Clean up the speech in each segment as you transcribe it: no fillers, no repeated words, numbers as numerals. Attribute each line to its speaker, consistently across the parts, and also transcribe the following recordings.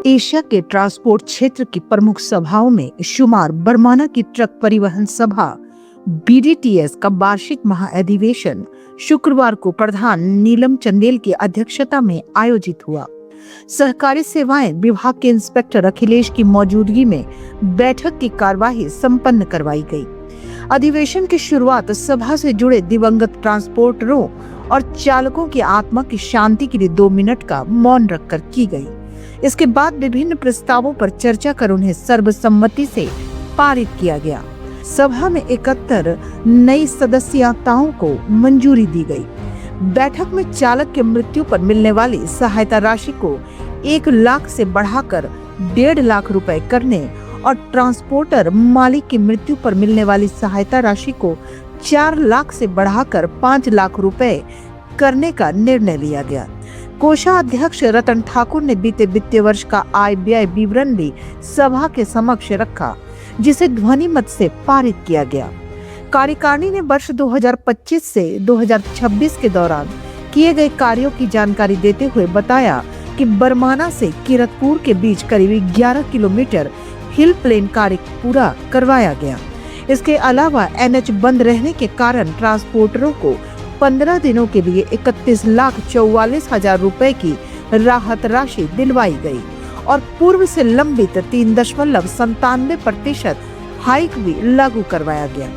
Speaker 1: Asia के transport क्षेत्र की प्रमुख सभाओं में शुमार बरमाना की ट्रक परिवहन सभा BDTS का वार्षिक महाअधिवेशन शुक्रवार को प्रधान नीलम चंदेल की अध्यक्षता में आयोजित हुआ। सहकारी सेवाएं विभाग के इंस्पेक्टर अखिलेश की मौजूदगी में बैठक की कार्यवाही संपन्न करवाई गई। अधिवेशन की शुरुआत सभा से जुड़े दिवंगत ट्रांसपोर्टरों और चालकों की आत्मा की शांति के लिए 2 मिनट का मौन रखकर की गई। इसके बाद विभिन्न प्रस्तावों पर चर्चा कर उन्हें सर्वसम्मति से पारित किया गया। सभा में 71 नई सदस्यताओं को मंजूरी दी गई। बैठक में चालक की मृत्यु पर मिलने वाली सहायता राशि को 1 लाख से बढ़ाकर 1.5 लाख रुपए करने और ट्रांसपोर्टर मालिक की मृत्यु पर मिलने वाली सहायता राशि को 4 लाख से बढ़ाकर 5 लाख रुपए करने का निर्णय लिया गया। कोषाध्यक्ष रतन ठाकुर ने बीते वित्तीय वर्ष का आय व्यय विवरण भी सभा के समक्ष रखा, जिसे ध्वनि मत से पारित किया गया। कार्यकारिणी ने वर्ष 2025 से 2026 के दौरान किए गए कार्यों की जानकारी देते हुए बताया कि बरमाना से किरतपुर के बीच करीब 11 किलोमीटर हिल प्लेन कार्य पूरा करवाया गया। इसके अलावा NH बंद रहने के कारण ट्रांसपोर्टरों को 15 दिनों के लिए 31,44,000 रुपए की राहत राशि दिलवाई गई और पूर्व से लंबित 3.97% हाइक भी लागू करवाया गया।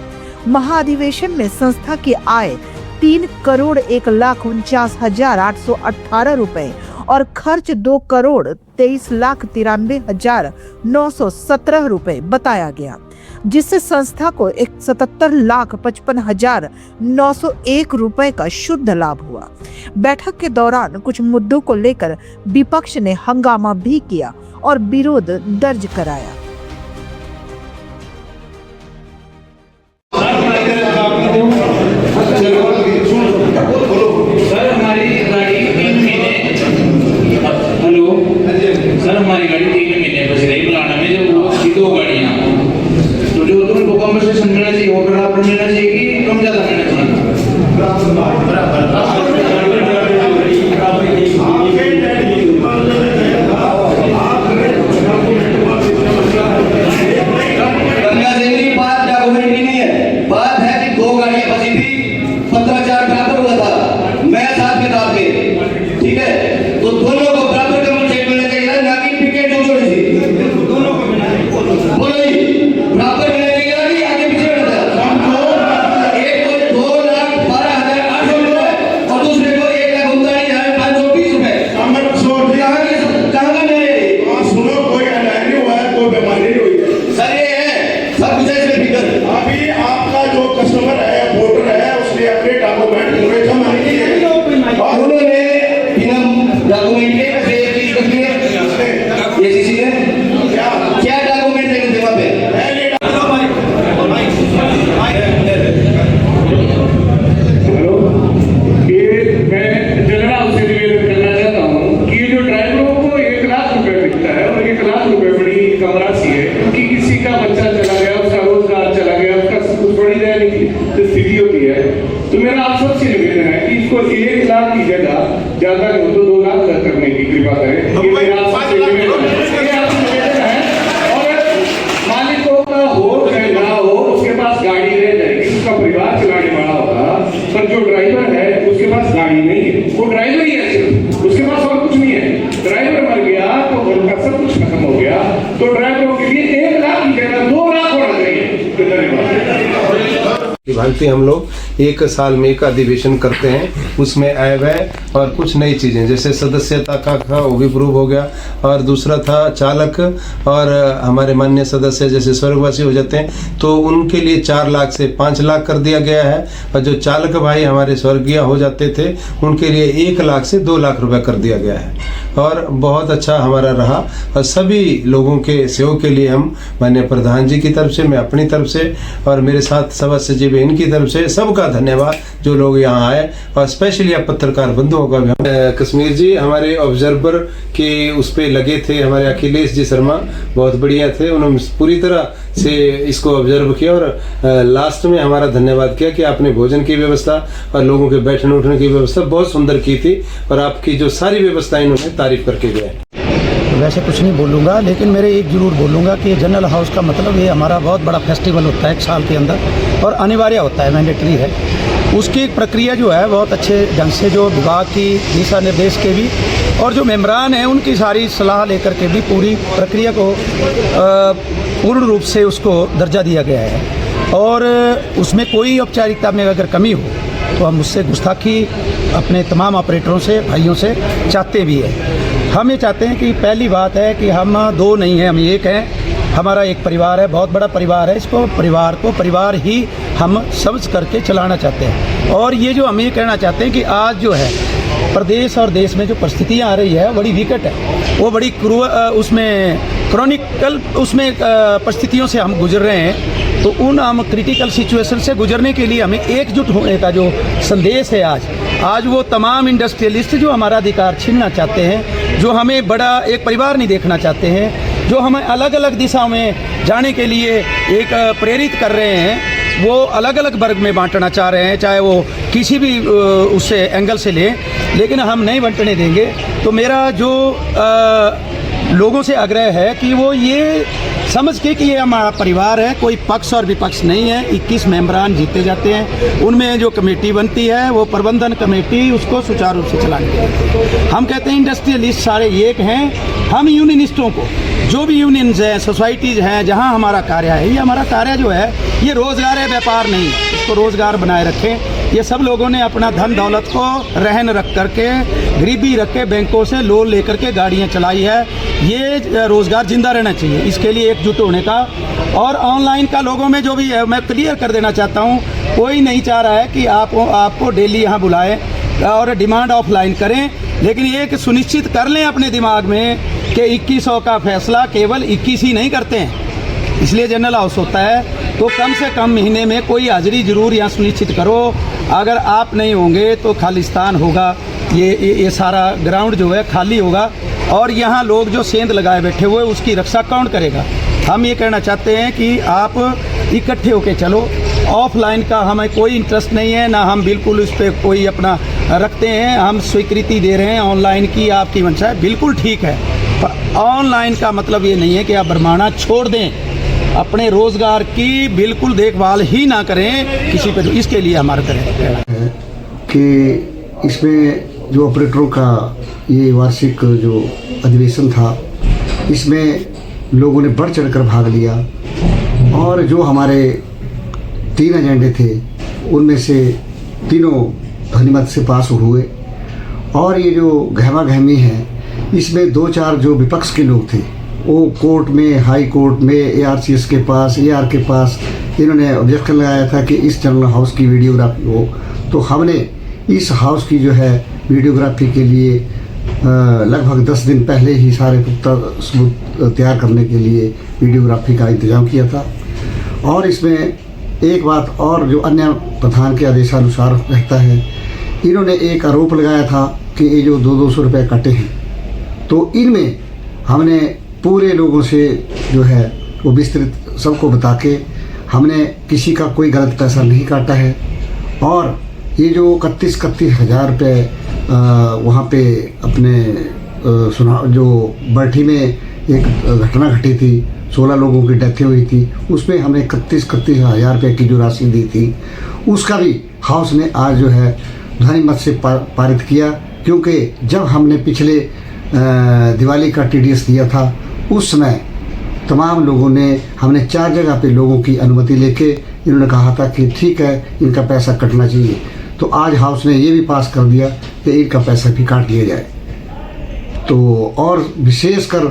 Speaker 1: महाअधिवेशन में संस्था की आय 3,01,49,818 रुपए और खर्च 2,23,93,917 रुपए बताया गया, जिससे संस्था को 77,55,901 रुपए का शुद्ध लाभ हुआ। बैठक के दौरान कुछ मुद्दों को लेकर विपक्ष ने हंगामा भी किया और विरोध दर्ज कराया।
Speaker 2: हमारी गाड़ी 3 महीने बस रही बुलाना में, जो 2 गाड़ियां, तो जो तुमको कॉम्पनसेशन मिलना चाहिए वो बराबर मिलना चाहिए कि कम ज्यादा मिलना चाहिए? गंगा जयंती बात डॉक्यूमेंट नहीं है, बात है कि 2 गाड़ियां बची थी, 15,4 बराबर हुआ था, मैं साथ के साथ के, ठीक है, तो दोनों को बराबर का मुझे मिलना चाहिए ना कि टिकट जो जोड़ी थी दोनों को मिलना चाहिए। बोलो जी, बराबर मिलना चाहिए ना कि आगे पीछे मिलता है? एक को 2,12,800 रुपए और दूसरे को 1,39,520 रुपए। कहाँ का नहीं?
Speaker 3: सुनो, कोई अन्याय नहीं हुआ है, कोई बेमानी नहीं हुई है
Speaker 2: सर, ये है सब कुछ ऐसे फिगर।
Speaker 3: अभी आपका जो कस्टमर है, वोटर है, उसने अपने डॉक्यूमेंट पूरे जमा नहीं किए,
Speaker 2: उन्होंने बिना डॉक्यूमेंट के चीज कर दी है। ये चीज है क्या डॉक्यूमेंट लेके थे वहां पे?
Speaker 3: हेलो, ये मैं जल्द आपसे निवेदन करना चाहता हूँ कि ये जो ड्राइवरों को 1 लाख रुपए मिलता है और 1 लाख रुपए बड़ी कम राशि है, क्योंकि किसी का बच्चा चला गया, उसका रोजगार चला गया, उसका कुछ बड़ी जाने की स्थिति होती है, तो मेरा आप सबसे निवेदन है कि इसको 1 लाख की जगह ज्यादा नहीं हो तो 2 लाख तक करने की कृपा करें। ये मेरा आपसे निवेदन है। और मालिकों का हो चाहे ना हो, उसके पास गाड़ी रह जाएगी, उसका परिवार चलाने वाला होगा, पर जो ड्राइवर है उसके पास गाड़ी नहीं है, वो ड्राइवर ही है सिर्फ, उसके पास और कुछ नहीं है। ड्राइवर मर गया तो घर का सब कुछ खत्म हो गया, तो ड्राइवरों के लिए 1 लाख की जगह 2 लाख होना चाहिए। धन्यवाद।
Speaker 4: भांति हम लोग 1 साल में 1 अधिवेशन करते हैं, उसमें आय व्यय और कुछ नई चीज़ें जैसे सदस्यता का वो भी प्रूव हो गया, और दूसरा था चालक और हमारे माननीय सदस्य जैसे स्वर्गवासी हो जाते हैं तो उनके लिए 4 लाख से 5 लाख कर दिया गया है, और जो चालक भाई हमारे स्वर्गीय हो जाते थे उनके लिए 1 लाख से 2 लाख रुपए कर दिया गया है। और बहुत अच्छा हमारा रहा, और सभी लोगों के सहयोग के लिए हम माननीय प्रधान जी की तरफ से, मैं अपनी तरफ से और मेरे साथ सभा सचिव इनकी तरफ से सबका धन्यवाद जो लोग यहाँ आए, और स्पेशली आप पत्रकार बंधुओं का भी। कश्मीर जी हमारे ऑब्जर्वर के उस पे लगे थे, हमारे अखिलेश जी शर्मा बहुत बढ़िया थे, उन्होंने पूरी तरह से इसको ऑब्जर्व किया और लास्ट में हमारा धन्यवाद किया कि आपने भोजन की व्यवस्था और लोगों के बैठने उठने की व्यवस्था बहुत सुंदर की थी, और आपकी जो सारी व्यवस्था इन्होंने तारीफ करके गए।
Speaker 5: वैसे कुछ नहीं बोलूँगा, लेकिन मेरे एक ज़रूर बोलूँगा कि जनरल हाउस का मतलब ये हमारा बहुत बड़ा फेस्टिवल होता है एक साल के अंदर और अनिवार्य होता है, मैंडेटरी है। उसकी एक प्रक्रिया जो है बहुत अच्छे ढंग से जो विभाग की दिशा निर्देश के भी और जो मेम्बरान हैं उनकी सारी सलाह लेकर के भी पूरी प्रक्रिया को पूर्ण रूप से उसको दर्जा दिया गया है। और उसमें कोई औपचारिकता में अगर कमी हो तो हम उससे गुस्ताखी अपने तमाम ऑपरेटरों से, भाइयों से चाहते भी हैं। हम ये चाहते हैं कि पहली बात है कि हम दो नहीं हैं, हम एक हैं। हमारा एक परिवार है, बहुत बड़ा परिवार है। इसको परिवार ही हम समझ करके चलाना चाहते हैं। और ये जो हम ये कहना चाहते हैं कि आज जो है प्रदेश और देश में जो परिस्थितियाँ आ रही है बड़ी विकट है, वो बड़ी उसमें क्रॉनिकल उसमें परिस्थितियों से हम गुजर रहे हैं। तो उन हम क्रिटिकल सिचुएशन से गुजरने के लिए हमें एकजुट होने का जो संदेश है आज वो तमाम इंडस्ट्रियलिस्ट जो हमारा अधिकार छीनना चाहते हैं, जो हमें बड़ा एक परिवार नहीं देखना चाहते हैं, जो हमें अलग अलग दिशाओं में जाने के लिए एक प्रेरित कर रहे हैं, वो अलग अलग वर्ग में बांटना चाह रहे हैं, चाहे वो किसी भी उससे एंगल से लें, लेकिन हम नहीं बंटने देंगे। तो मेरा जो लोगों से आग्रह है कि वो ये समझ के कि ये हमारा परिवार है, कोई पक्ष और विपक्ष नहीं है। 21 मेंबरान जीते जाते हैं, उनमें जो कमेटी बनती है वो प्रबंधन कमेटी उसको सुचारू रूप से चलानी है। हम कहते हैं इंडस्ट्रियलिस्ट सारे एक हैं। हम यूनियनिस्टों को, जो भी यूनियंस हैं, सोसाइटीज़ हैं, जहां हमारा कार्य है, ये हमारा कार्य जो है ये रोज़गार है, व्यापार नहीं है। इसको रोज़गार बनाए रखें। ये सब लोगों ने अपना धन दौलत को रहन रख करके, गरीबी रख के, बैंकों से लोन लेकर के गाड़ियाँ चलाई है। ये रोज़गार जिंदा रहना चाहिए, इसके लिए एकजुट होने का। और ऑनलाइन का लोगों में जो भी है, मैं क्लियर कर देना चाहता हूँ, कोई नहीं चाह रहा है कि आपको डेली यहाँ बुलाएं और डिमांड ऑफलाइन करें, लेकिन ये सुनिश्चित कर लें अपने दिमाग में कि 2100 का फैसला केवल 21 ही नहीं करते हैं। इसलिए जनरल हाउस होता है, तो कम से कम महीने में कोई हाजिरी जरूर यहाँ सुनिश्चित करो। अगर आप नहीं होंगे तो खालिस्तान होगा, ये सारा ग्राउंड जो है खाली होगा और यहाँ लोग जो सेंध लगाए बैठे हुए उसकी रक्षा कौन करेगा। हम ये कहना चाहते हैं कि आप इकट्ठे होके चलो। ऑफलाइन का हमें कोई इंटरेस्ट नहीं है, ना हम बिल्कुल उस पर कोई अपना रखते हैं। हम स्वीकृति दे रहे हैं ऑनलाइन की, आपकी मंशा है, बिल्कुल ठीक है। पर ऑनलाइन का मतलब ये नहीं है कि आप बरमाना छोड़ दें, अपने रोज़गार की बिल्कुल देखभाल ही ना करें किसी पे। इसके लिए हमारा करें
Speaker 6: कि इसमें जो ऑपरेटरों का ये वार्षिक जो अधिवेशन था, इसमें लोगों ने बढ़ चढ़कर भाग लिया और जो हमारे 3 एजेंडे थे उनमें से तीनों ध्वनिमत से पास हुए। और ये जो गहमा गहमी है, इसमें 2-4 जो विपक्ष के लोग थे वो कोर्ट में, हाई कोर्ट में, ARCS के पास, AR के पास इन्होंने ऑब्जेक्शन लगाया था कि इस जनरल हाउस की वीडियोग्राफी हो। तो हमने इस हाउस की जो है वीडियोग्राफी के लिए लगभग 10 दिन पहले ही सारे पुख्ता सबूत तैयार करने के लिए वीडियोग्राफी का इंतजाम किया था। और इसमें एक बात और जो अन्य प्रधान के आदेशानुसार रहता है, इन्होंने एक आरोप लगाया था कि ये जो 200 रुपये कटे हैं, तो इनमें हमने पूरे लोगों से जो है वो विस्तृत सबको बता के हमने किसी का कोई गलत पैसा नहीं काटा है। और ये जो 31 हज़ार रुपये वहाँ पे अपने जो बरठी में एक घटना घटी थी, 16 लोगों की डेथ हुई थी, उसमें हमने 31 हज़ार रुपये की जो राशि दी थी उसका भी हाउस ने आज जो है ध्वनिमत से पारित किया। क्योंकि जब हमने पिछले दिवाली का TDS दिया था उस समय तमाम लोगों ने, हमने 4 जगह पे लोगों की अनुमति लेके इन्होंने कहा था कि ठीक है इनका पैसा कटना चाहिए। तो आज हाउस ने ये भी पास कर दिया कि इनका पैसा भी काट लिया जाए। तो और विशेषकर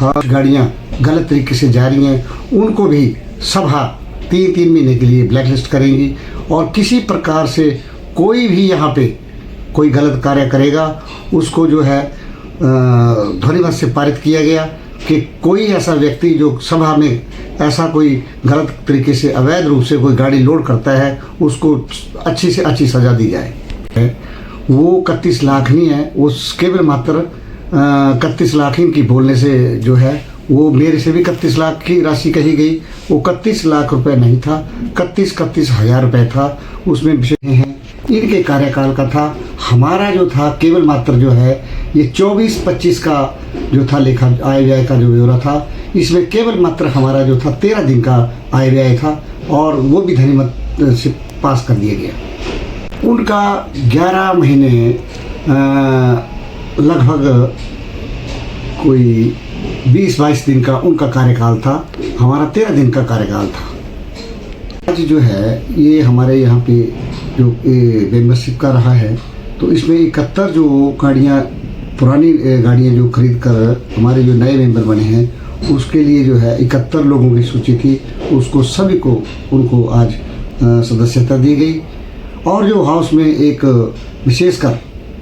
Speaker 6: गाड़ियाँ गलत तरीके से जा रही हैं, उनको भी सभा 3 महीने के लिए ब्लैकलिस्ट करेंगी। और किसी प्रकार से कोई भी यहाँ पे कोई गलत कार्य करेगा उसको जो है ध्वनिमत से पारित किया गया कि कोई ऐसा व्यक्ति जो सभा में ऐसा कोई गलत तरीके से अवैध रूप से कोई गाड़ी लोड करता है उसको अच्छी से अच्छी सज़ा दी जाए। वो 31 लाख नहीं है, वो केवल मात्र 31 लाख इनकी बोलने से जो है वो मेरे से भी 31 लाख की राशि कही गई। वो 31 लाख रुपए नहीं था, 31 हज़ार रुपये था। उसमें विषय हैं इनके कार्यकाल का था। हमारा जो था केवल मात्र जो है ये 24-25 का जो था लेखा आय व्यय का जो ब्यौरा था, इसमें केवल मात्र हमारा जो था 13 दिन का आय व्यय था और वो भी ध्वनिमत से पास कर दिया गया। उनका 11 महीने लगभग कोई 20-22 दिन का उनका कार्यकाल था, हमारा 13 दिन का कार्यकाल था। आज जो है ये हमारे यहाँ पे जो मेंबरशिप का रहा है, तो इसमें 71 जो गाड़ियाँ पुरानी गाड़ियाँ जो खरीद कर हमारे जो नए मेंबर बने हैं उसके लिए जो है 71 लोगों की सूची थी, उसको सभी को उनको आज सदस्यता दी गई। और जो हाउस में एक विशेषकर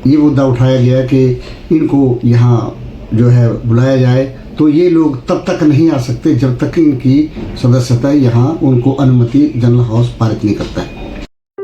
Speaker 6: ये मुद्दा उठाया गया कि इनको यहाँ जो है बुलाया जाए, तो ये लोग तब तक नहीं आ सकते जब तक इनकी सदस्यता यहाँ उनको अनुमति जनरल हाउस पारित नहीं करता है।